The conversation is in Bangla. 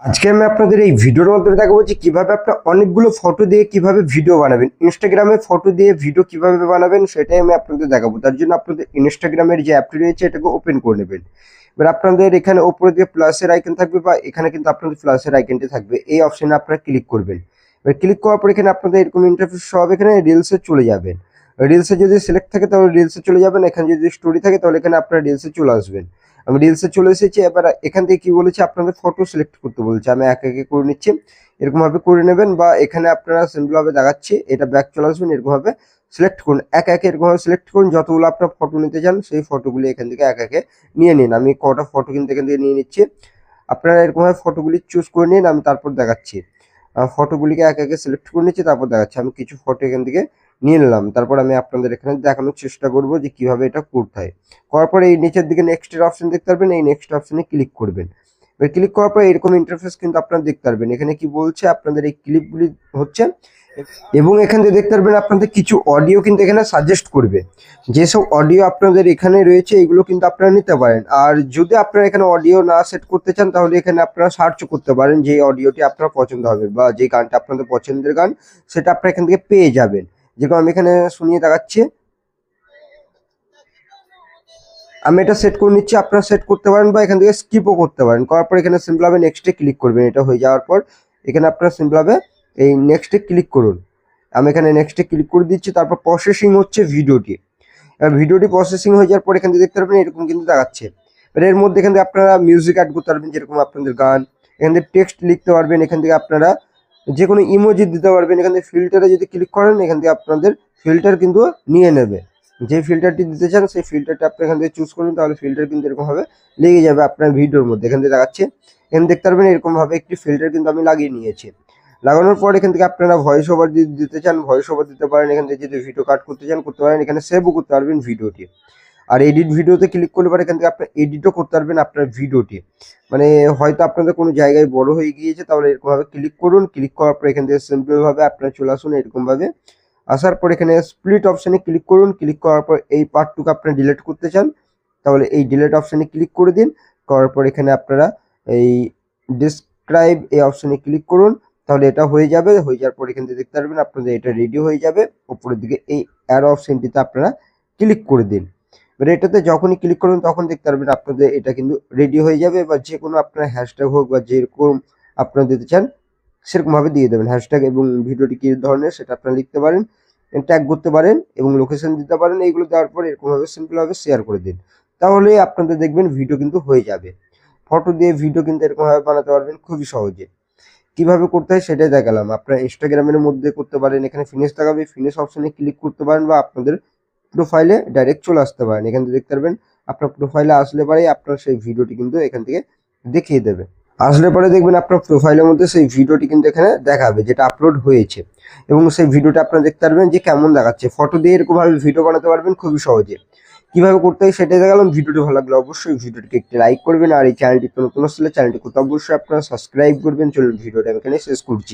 আজকে আমি আপনাদের এই ভিডিওর মাধ্যমে দেখাবো যে কিভাবে আপনার অনেকগুলো ফটো দিয়ে কিভাবে ভিডিও বানাবেন। ইনস্টাগ্রামে ফটো দিয়ে ভিডিও কিভাবে বানাবেন সেটাই আমি আপনাদের দেখাবো। তার জন্য আপনাদের ইনস্টাগ্রামের যে অ্যাপটি রয়েছে এটাকে ওপেন করে নেবেন। এবার আপনাদের এখানে ওপরে দিয়ে প্লাসের আইকন থাকবে বা এখানে কিন্তু আপনাদের প্লাসের আইকনটি থাকবে, এই অপশনে আপনারা ক্লিক করবেন। এবার ক্লিক করার পর এখানে আপনাদের এরকম ইন্টারফেস সব এখানে রিলসে চলে যাবেন। রিলসে যদি সিলেক্ট থাকে তাহলে রিলসে চলে যাবেন, এখানে যদি স্টোরি থাকে তাহলে এখানে আপনারা রিলসে চলে আসবেন। আমি রিলসে চলে এসেছি। এবার এখান থেকে কি বলেছে, আপনাদের ফটো সিলেক্ট করতে বলছে। আমি একে একে করে নিচ্ছি, এরকম ভাবে করে নেবেন। বা এখানে আপনারা সিম্পল ভাবে দেখাচ্ছি, এটা ব্যাক চলে আসবেন, এরকম ভাবে সিলেক্ট করুন, একে একে এরকম ভাবে সিলেক্ট করুন। যতগুলো আপনার ফটো নিতে চান সেই ফটোগুলি এখান থেকে একে একে নিয়ে নিন। আমি কটা ফটো কিন্তু এখান থেকে নিয়ে নিচ্ছি, আপনারা এরকম ভাবে ফটোগুলি চুজ করে নিন। আমি তারপর দেখাচ্ছি, ফটোগুলিকে একে একে সিলেক্ট করে নিচ্ছি, তারপর দেখাচ্ছি। আমি কিছু ফটো এখান থেকে নিয়ে নিলাম, তারপর আমি আপনাদের এখানে দেখানোর চেষ্টা করব যে কিভাবে এটা করতে হয়। করার পরে এই নিচের দিকে নেক্সটের অপশন দেখতে পারবেন, এই নেক্সট অপশনে ক্লিক করবেন। এবার ক্লিক করার পরে এরকম ইন্টারফেস কিন্তু আপনারা দেখতে পারবেন। এখানে কি বলছে, আপনাদের এই ক্লিপগুলি হচ্ছে এবং এখান থেকে দেখতে পারবেন আপনাদের কিছু অডিও কিন্তু এখানে সাজেস্ট করবে। যেসব অডিও আপনাদের এখানে রয়েছে এগুলো কিন্তু আপনারা নিতে পারেন। আর যদি আপনারা এখানে অডিও না সেট করতে চান তাহলে এখানে আপনারা সার্চ করতে পারেন যে অডিওটি আপনার পছন্দ হবে বা যে গানটা আপনাদের পছন্দের গান সেটা আপনারা এখান থেকে পেয়ে যাবেন। যেরকম আমি এখানে শুনিয়ে দেখাচ্ছি, আমি এটা সেট করে নিচ্ছি, আপনারা সেট করতে পারেন বা এখান থেকে স্কিপও করতে পারেন। করার পর এখানে সিম্পলভাবে নেক্সটে ক্লিক করবেন। এটা হয়ে যাওয়ার পর এখানে আপনারা সিম্পলভাবে এই নেক্সটে ক্লিক করুন। আমি এখানে নেক্সটে ক্লিক করে দিচ্ছি। তারপর প্রসেসিং হচ্ছে ভিডিওটি। এবার ভিডিওটি প্রসেসিং হয়ে যাওয়ার পর এখান থেকে দেখতে পারবেন এরকম কিন্তু দেখাচ্ছে। এবার এর মধ্যে এখান থেকে আপনারা মিউজিক অ্যাড করতে পারবেন, যেরকম আপনাদের গান। এখান থেকে টেক্সট লিখতে পারবেন, এখান থেকে আপনারা যে কোনো ইমোজি দিতে পারবেন। এখান থেকে ফিল্টারে যদি ক্লিক করেন এখান থেকে আপনাদের ফিল্টার কিন্তু নিয়ে নেবে। যে ফিল্টারটি দিতে চান সেই ফিল্টারটা আপনি এখান থেকে চুজ করুন, তাহলে ফিল্টার কিন্তু এরকমভাবে লেগে যাবে আপনার ভিডিওর মধ্যে। এখান থেকে দেখাচ্ছে, এখানে দেখতে পারবেন এরকমভাবে একটি ফিল্টার কিন্তু আমি লাগিয়ে নিয়েছি। লাগানোর পর এখান থেকে আপনারা ভয়েস ওভার দিতে চান ভয়েস ওভার দিতে পারেন। এখান থেকে যদি ভিডিও কাট করতে চান করতে পারেন, এখানে সেভও করতে পারবেন ভিডিওটি। আর এডিট ভিডিওতে ক্লিক করলে পরে এখান থেকে আপনার এডিটও করতে পারবেন আপনার ভিডিওটি। মানে হয়তো আপনাদের কোনো জায়গায় বড় হয়ে গিয়েছে, তাহলে এরকমভাবে ক্লিক করুন। ক্লিক করার পর এখান থেকে সিম্পলভাবে আপনারা চলে আসুন এরকমভাবে। আসার পর এখানে স্প্লিট অপশানে ক্লিক করুন। ক্লিক করার পর এই পার্টটুকু আপনারা ডিলিট করতে চান তাহলে এই ডিলিট অপশানে ক্লিক করে দিন। করার পর এখানে আপনারা এই ডিসক্রাইব এই অপশানে ক্লিক করুন, তাহলে এটা হয়ে যাবে। হয়ে যাওয়ার পর এখান থেকে দেখতে পারবেন আপনাদের এটা রেডি হয়ে যাবে। উপরের দিকে এই অ্যারো অপশানটিতে আপনারা ক্লিক করে দিন। এবার এটাতে যখনই ক্লিক করবেন তখন দেখতে পারবেন আপনাদের এটা কিন্তু রেডি হয়ে যাবে। বা যে কোনো আপনার হ্যাশট্যাগ হোক বা যেরকম আপনারা দিতে চান সেরকমভাবে দিয়ে দেবেন হ্যাশট্যাগ, এবং ভিডিওটি কী ধরনের সেটা আপনারা লিখতে পারেন, ট্যাগ করতে পারেন এবং লোকেশন দিতে পারেন। এইগুলো দেওয়ার পর এরকমভাবে সিম্পলভাবে শেয়ার করে দিন, তাহলে আপনাদের দেখবেন ভিডিও কিন্তু হয়ে যাবে। ফটো দিয়ে ভিডিও কিন্তু এরকমভাবে বানাতে পারবেন খুবই সহজে। কিভাবে করতে হয় সেটাই দেখালাম। আপনারা ইনস্টাগ্রামের মধ্যে করতে পারেন, এখানে ফিনিশ দেখাবে, ফিনিশ অপশনে ক্লিক করতে পারেন বা আপনাদের প্রোফাইলে ডাইরেক্ট চলে আসতে পারেন। এখান থেকে দেখতে পারবেন আপনার প্রোফাইলে আসলে পরেই আপনার সেই ভিডিওটি কিন্তু এখান থেকে দেখিয়ে দেবে। আসলে পরে দেখবেন আপনার প্রোফাইলের মধ্যে সেই ভিডিওটি কিন্তু এখানে দেখাবে যেটা আপলোড হয়েছে, এবং সেই ভিডিওটা আপনারা দেখতে পারবেন যে কেমন দেখাচ্ছে। ফটো দিয়ে এরকমভাবে ভিডিও বানাতে পারবেন খুবই সহজে। কিভাবে করতে হয় সেটাই দেখালাম। ভিডিওটি ভালো লাগলে অবশ্যই ভিডিওটিকে একটি লাইক করবেন, আর এই চ্যানেলটি নতুন আসলে চ্যানেলটি অবশ্যই আপনারা সাবস্ক্রাইব করবেন। চলুন ভিডিওটা আমি এখানে শেষ করছি।